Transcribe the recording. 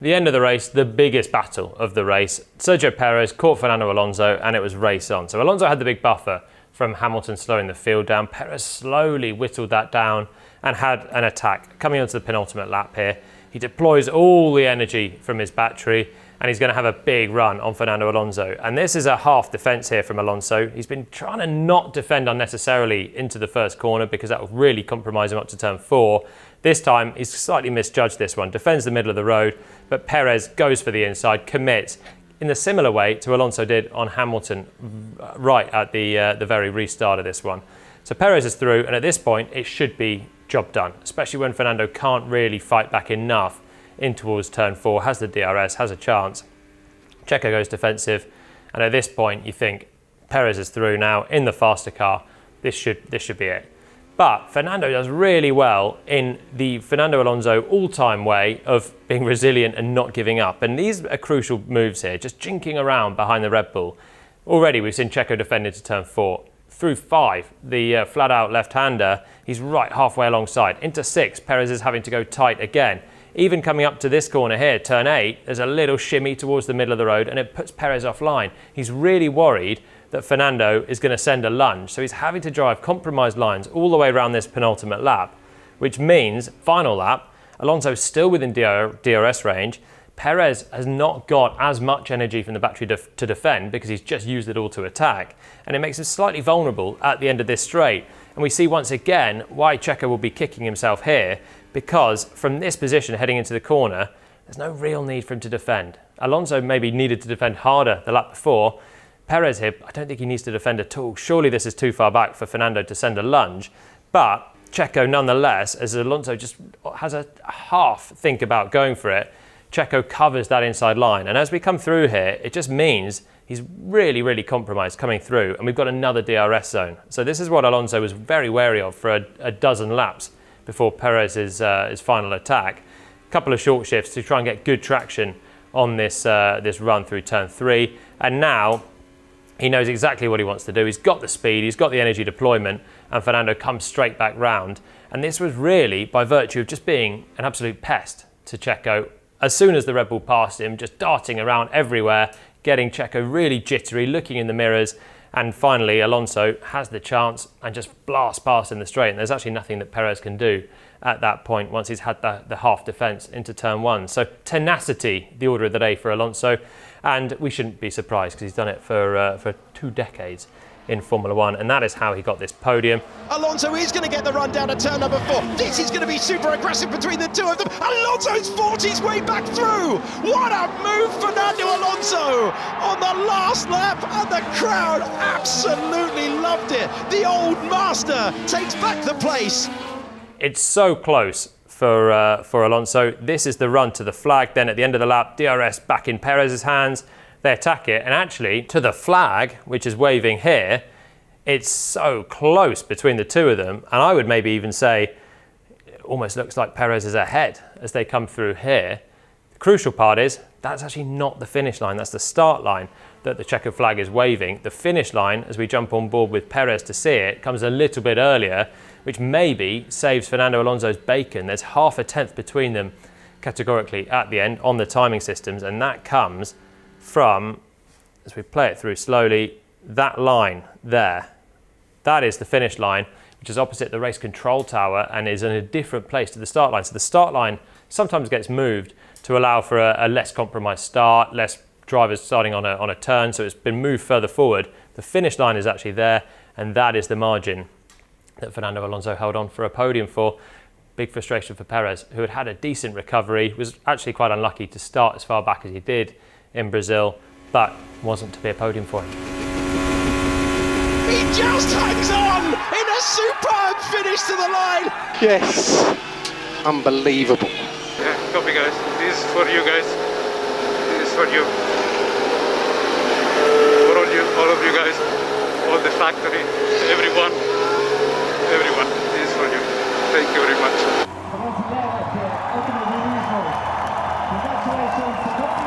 The end of the race, the biggest battle of the race. Sergio Perez caught Fernando Alonso and it was race on. So Alonso had the big buffer from Hamilton slowing the field down. Perez slowly whittled that down and had an attack. Coming onto the penultimate lap here, he deploys all the energy from his battery and he's going to have a big run on Fernando Alonso. And this is a half defence here from Alonso. He's been trying to not defend unnecessarily into the first corner because that will really compromise him up to turn 4. This time, he's slightly misjudged this one, defends the middle of the road, but Perez goes for the inside, commits in a similar way to Alonso did on Hamilton right at the very restart of this one. So Perez is through, and at this point, it should be job done, especially when Fernando can't really fight back enough in towards turn 4, has the DRS, has a chance. Checo goes defensive, and at this point, you think Perez is through now in the faster car. This should be it. But Fernando does really well in the Fernando Alonso all-time way of being resilient and not giving up. And these are crucial moves here, just jinking around behind the Red Bull. Already we've seen Checo defend into turn 4. Through 5, the flat-out left-hander, he's right halfway alongside. Into 6, Perez is having to go tight again. Even coming up to this corner here, turn 8, there's a little shimmy towards the middle of the road and it puts Perez offline. He's really worried that Fernando is going to send a lunge. So he's having to drive compromised lines all the way around this penultimate lap, which means, final lap, Alonso's still within DRS range. Perez has not got as much energy from the battery to defend because he's just used it all to attack. And it makes him slightly vulnerable at the end of this straight. And we see once again why Checo will be kicking himself here, because from this position heading into the corner, there's no real need for him to defend. Alonso maybe needed to defend harder the lap before. Perez here, I don't think he needs to defend at all. Surely this is too far back for Fernando to send a lunge. But Checo nonetheless, as Alonso just has a half think about going for it, Checo covers that inside line. And as we come through here, it just means he's really, really compromised coming through. And we've got another DRS zone. So this is what Alonso was very wary of for a dozen laps before Perez's his final attack. A couple of short shifts to try and get good traction on this run through turn 3. And now he knows exactly what he wants to do. He's got the speed, he's got the energy deployment, and Fernando comes straight back round. And this was really by virtue of just being an absolute pest to Checo. As soon as the Red Bull passed him, just darting around everywhere, getting Checo really jittery, looking in the mirrors, and finally Alonso has the chance and just blasts past in the straight. And there's actually nothing that Perez can do at that point once he's had the half defence into turn 1. So tenacity, the order of the day for Alonso. And we shouldn't be surprised because he's done it for 2 decades in Formula 1, and that is how he got this podium. Alonso is going to get the run down at turn number 4. This is going to be super aggressive between the two of them. Alonso's fought his way back through. What a move, Fernando Alonso on the last lap, and the crowd absolutely loved it. The old master takes back the place. It's so close for Alonso. This is the run to the flag. Then at the end of the lap, DRS back in Perez's hands. They attack it, and actually to the flag, which is waving here, it's so close between the two of them. And I would maybe even say it almost looks like Perez is ahead as they come through here. The crucial part is that's actually not the finish line. That's the start line that the checkered flag is waving. The finish line, as we jump on board with Perez to see it, comes a little bit earlier, which maybe saves Fernando Alonso's bacon. There's half a tenth between them categorically at the end on the timing systems, and that comes from, as we play it through slowly, that line there. That is the finish line, which is opposite the race control tower and is in a different place to the start line. So the start line sometimes gets moved to allow for a less compromised start, less drivers starting on a turn, so it's been moved further forward. The finish line is actually there, and that is the margin that Fernando Alonso held on for a podium for. Big frustration for Perez, who had a decent recovery, was actually quite unlucky to start as far back as he did in Brazil, but wasn't to be a podium for him. He just hangs on in a superb finish to the line. Yes, unbelievable. Yeah, copy guys. This is for you guys. This is for you. For all of you guys, all the factory, everyone. This is for you. Thank you very much. Congratulations to